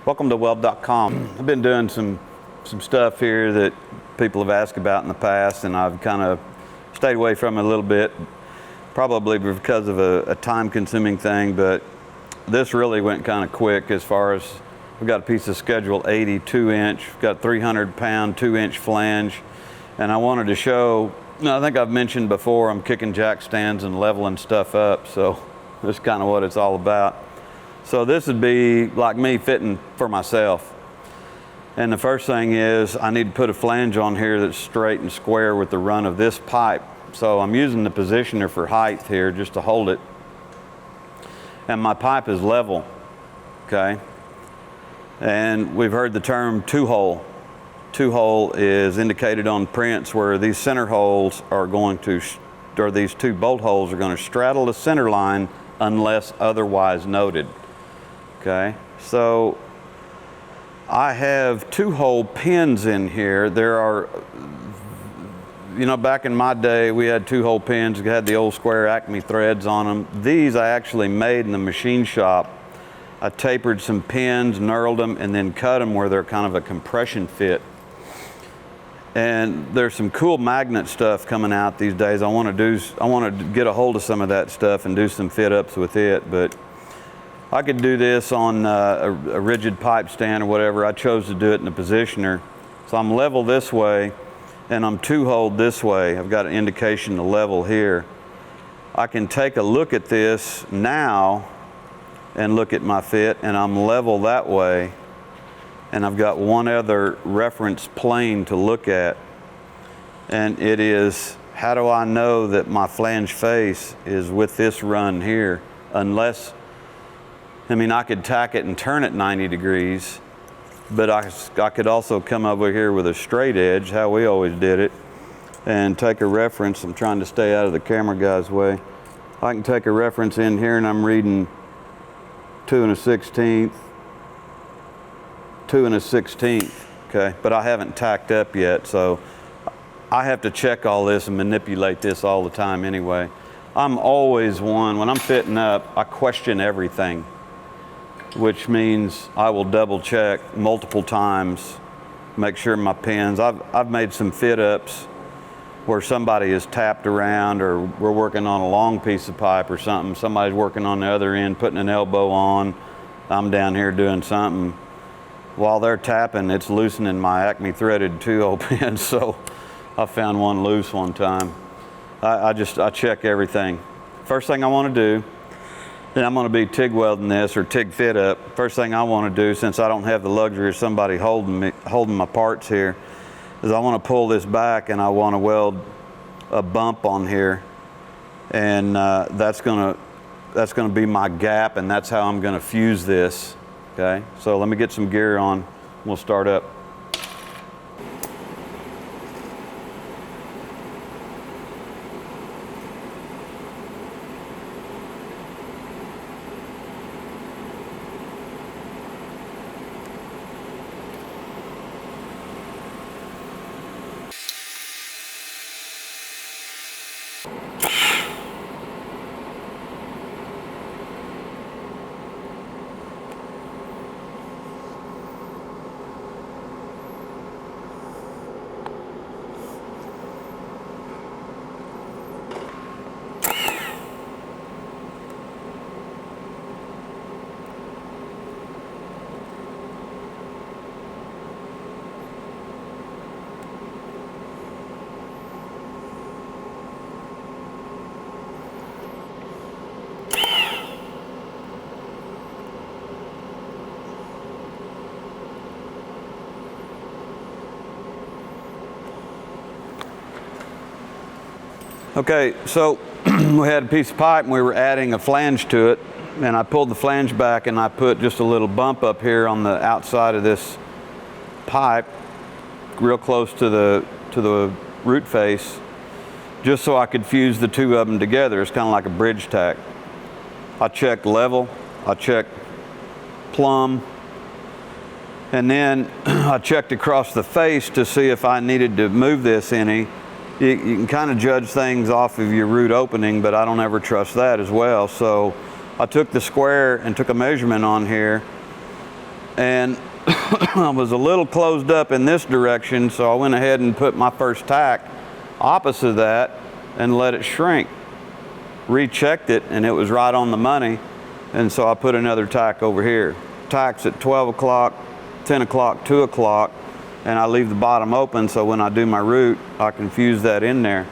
Welcome to Weld.com. I've been doing some stuff here that people have asked about in the past, and I've kind of stayed away from it a little bit, probably because of a time-consuming thing, but this really went kind of quick as far as we've got a piece of Schedule 80 2-inch, got 300-pound 2-inch flange, and I wanted to show, I think I've mentioned before, I'm kicking jack stands and leveling stuff up, so that's kind of what it's all about. So this would be like me fitting for myself. And the first thing is I need to put a flange on here that's straight and square with the run of this pipe. So I'm using the positioner for height here just to hold it. And my pipe is level, okay? And we've heard the term two-hole. Two-hole is indicated on prints where these center holes are going to, or these two bolt holes are going to straddle the center line unless otherwise noted. Okay, so I have two-hole pins in here. There are, back in my day, we had two-hole pins. We had the old square Acme threads on them. These I actually made in the machine shop. I tapered some pins, knurled them, and then cut them where they're kind of a compression fit. And there's some cool magnet stuff coming out these days. I want to get a hold of some of that stuff and do some fit-ups with it, but I could do this on a rigid pipe stand or whatever. I chose to do it in the positioner. So I'm level this way and I'm two-holed this way. I've got an indication to level here. I can take a look at this now and look at my fit, and I'm level that way. And I've got one other reference plane to look at. And it is, how do I know that my flange face is with this run here? Unless, I could tack it and turn it 90 degrees, but I could also come over here with a straight edge, how we always did it, and take a reference. I'm trying to stay out of the camera guy's way. I can take a reference in here and I'm reading 2 1/16, 2 1/16, okay? But I haven't tacked up yet, so I have to check all this and manipulate this all the time anyway. I'm always one, when I'm fitting up, I question everything, which means I will double check multiple times, make sure my pins, I've made some fit ups where somebody is tapped around, or we're working on a long piece of pipe or something, somebody's working on the other end, putting an elbow on, I'm down here doing something. While they're tapping, it's loosening my Acme threaded 2-hole pin, so I found one loose one time. I check everything. First thing I want to do, then I'm going to be TIG welding this or TIG fit up. First thing I want to do, since I don't have the luxury of somebody holding my parts here, is I want to pull this back and I want to weld a bump on here, and that's going to be my gap, and that's how I'm going to fuse this. Okay, so let me get some gear on. We'll start up. Okay, so we had a piece of pipe and we were adding a flange to it, and I pulled the flange back and I put just a little bump up here on the outside of this pipe, real close to the root face, just so I could fuse the two of them together. It's kind of like a bridge tack. I checked level, I checked plumb, and then I checked across the face to see if I needed to move this any. You can kind of judge things off of your root opening, but I don't ever trust that as well. So I took the square and took a measurement on here and I was a little closed up in this direction, so I went ahead and put my first tack opposite of that and let it shrink. Rechecked it, and it was right on the money, and so I put another tack over here. Tacks at 12 o'clock, 10 o'clock, 2 o'clock, and I leave the bottom open so when I do my root, I can fuse that in there.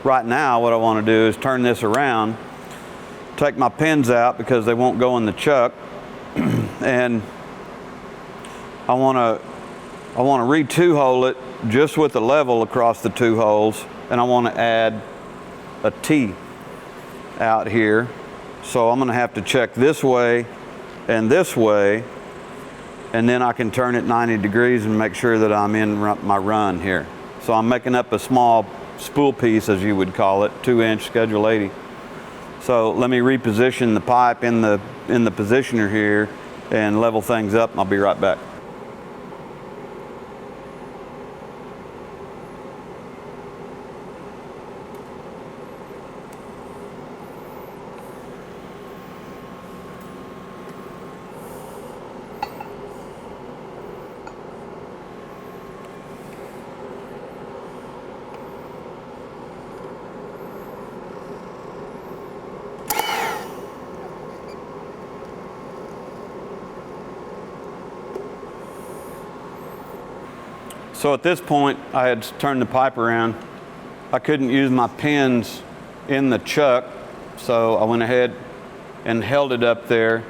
Right now, what I want to do is turn this around, take my pins out because they won't go in the chuck, and I want to re-two-hole it just with the level across the two holes, and I want to add a T out here. So I'm going to have to check this way, and then I can turn it 90 degrees and make sure that I'm in my run here. So I'm making up a small spool piece, as you would call it, 2-inch Schedule 80. So let me reposition the pipe in the positioner here and level things up, and I'll be right back. So at this point, I had turned the pipe around. I couldn't use my pins in the chuck, so I went ahead and held it up there,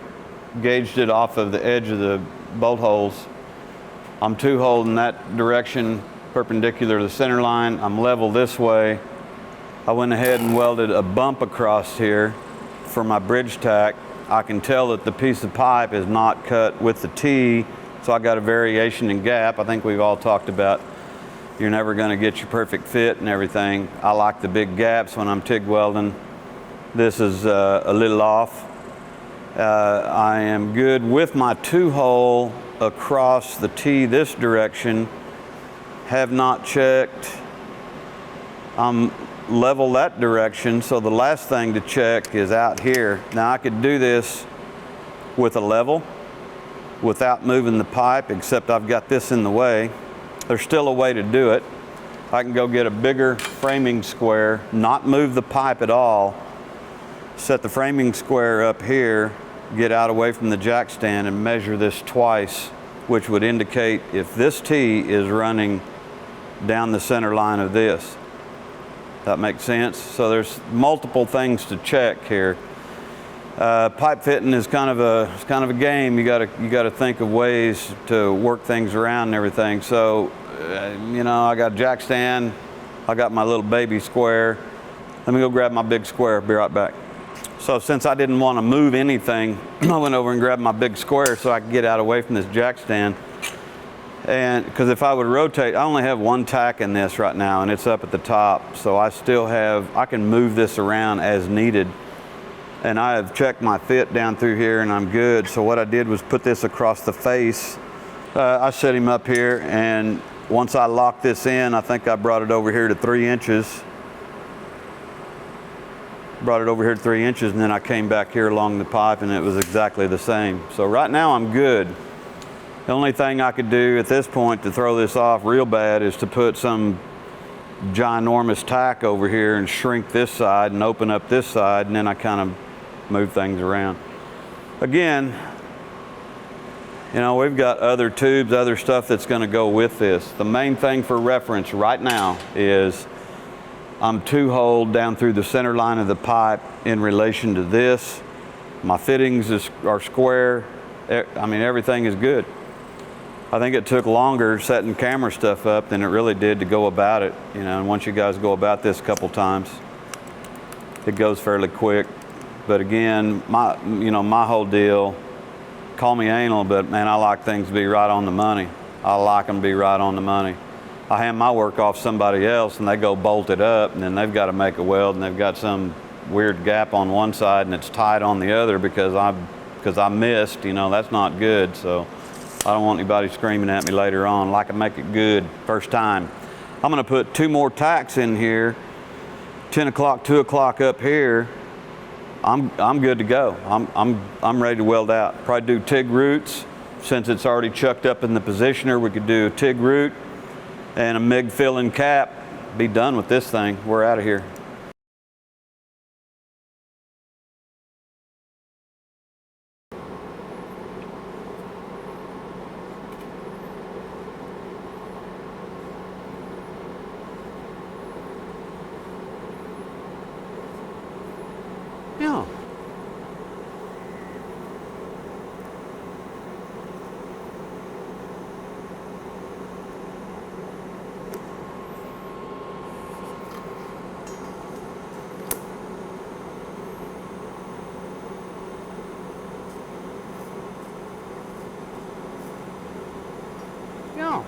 gauged it off of the edge of the bolt holes. I'm two-holing that direction perpendicular to the center line. I'm level this way. I went ahead and welded a bump across here for my bridge tack. I can tell that the piece of pipe is not cut with the T, so I got a variation in gap. I think we've all talked about you're never going to get your perfect fit and everything. I like the big gaps when I'm TIG welding. This is a little off. I am good with my two-hole across the T this direction. Have not checked. I'm level that direction, so the last thing to check is out here. Now I could do this with a level without moving the pipe, except I've got this in the way. There's still a way to do it. I can go get a bigger framing square, not move the pipe at all, set the framing square up here, get out away from the jack stand and measure this twice, which would indicate if this T is running down the center line of this. That makes sense? So there's multiple things to check here. Pipe fitting is kind of a game. You gotta think of ways to work things around and everything. So, you know, I got a jack stand. I got my little baby square. Let me go grab my big square. Be right back. So since I didn't want to move anything, I went over and grabbed my big square so I could get out away from this jack stand. And because if I would rotate, I only have one tack in this right now, and it's up at the top. So I can move this around as needed. And I have checked my fit down through here and I'm good. So what I did was put this across the face. I set him up here, and once I locked this in, I think I brought it over here to 3 inches. Brought it over here to 3 inches, and then I came back here along the pipe and it was exactly the same. So right now I'm good. The only thing I could do at this point to throw this off real bad is to put some ginormous tack over here and shrink this side and open up this side, and then I kind of move things around. Again, you know, we've got other tubes, other stuff that's going to go with this. The main thing for reference right now is I'm two-holed down through the center line of the pipe in relation to this. My fittings are square. I mean, everything is good. I think it took longer setting camera stuff up than it really did to go about it. You know, and once you guys go about this a couple times, it goes fairly quick. But again, my whole deal, call me anal, but man, I like things to be right on the money. I like them to be right on the money. I hand my work off somebody else and they go bolt it up, and then they've got to make a weld, and they've got some weird gap on one side and it's tight on the other because I missed. You know, that's not good. So I don't want anybody screaming at me later on. Like, I make it good first time. I'm going to put 2 more tacks in here, 10 o'clock, 2 o'clock up here. I'm good to go. I'm ready to weld out. Probably do TIG roots, since it's already chucked up in the positioner, we could do a TIG root and a MIG fill-in cap. Be done with this thing. We're out of here. Yeah. Yeah.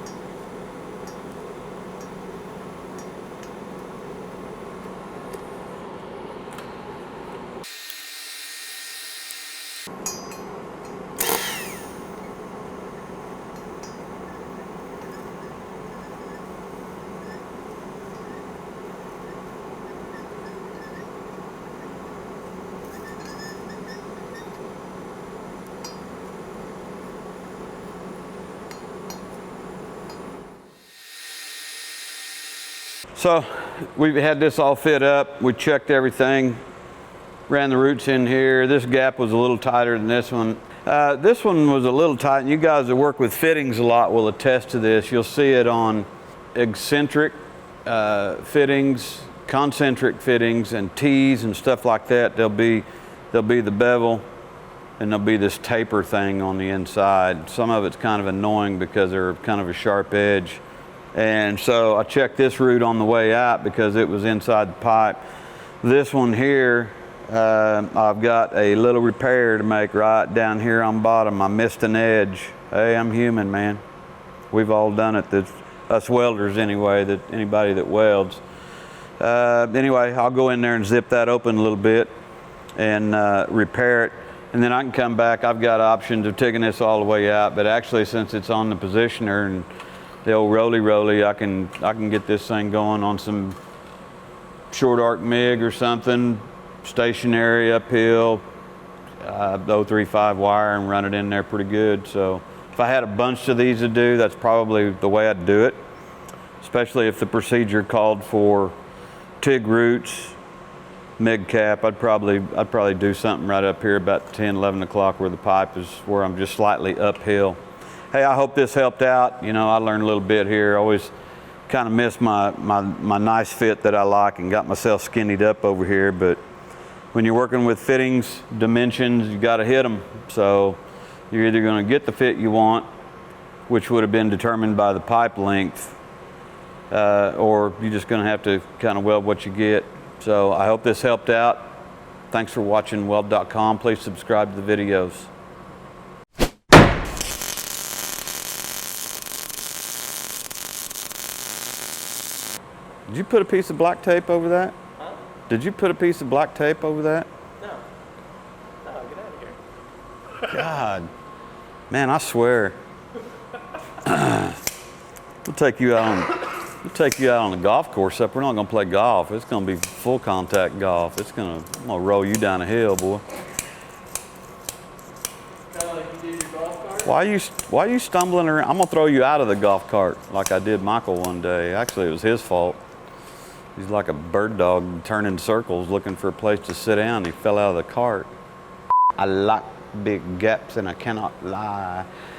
So we've had this all fit up. We checked everything, ran the roots in here. This gap was a little tighter than this one. This one was a little tight, and you guys that work with fittings a lot will attest to this. You'll see it on eccentric fittings, concentric fittings, and tees and stuff like that. There'll be the bevel, and there'll be this taper thing on the inside. Some of it's kind of annoying because they're kind of a sharp edge. And so I checked this root on the way out because it was inside the pipe. This one here, I've got a little repair to make right down here on bottom. I missed an edge. Hey, I'm human, man. We've all done it. That's us welders anyway, that anybody that welds. Anyway, I'll go in there and zip that open a little bit and repair it. And then I can come back. I've got options of taking this all the way out, but actually since it's on the positioner and the old roly, I can get this thing going on some short arc MIG or something, stationary uphill, 035 wire, and run it in there pretty good. So if I had a bunch of these to do, that's probably the way I'd do it, especially if the procedure called for TIG roots, MIG cap. I'd probably do something right up here about 10, 11 o'clock where the pipe is, where I'm just slightly uphill. Hey, I hope this helped out. You know, I learned a little bit here. I always kind of missed my nice fit that I like and got myself skinnied up over here. But when you're working with fittings, dimensions, you got to hit them. So you're either going to get the fit you want, which would have been determined by the pipe length, or you're just going to have to kind of weld what you get. So I hope this helped out. Thanks for watching Weld.com. Please subscribe to the videos. Did you put a piece of black tape over that? Huh? Did you put a piece of black tape over that? No. No, get out of here. God. Man, I swear. We'll take you out on the golf course, except we're not gonna play golf. It's gonna be full contact golf. I'm gonna roll you down a hill, boy. Kinda like you did your golf cart? Why are you stumbling around? I'm gonna throw you out of the golf cart like I did Michael one day. Actually, it was his fault. He's like a bird dog turning circles looking for a place to sit down. He fell out of the cart. I like big gaps and I cannot lie.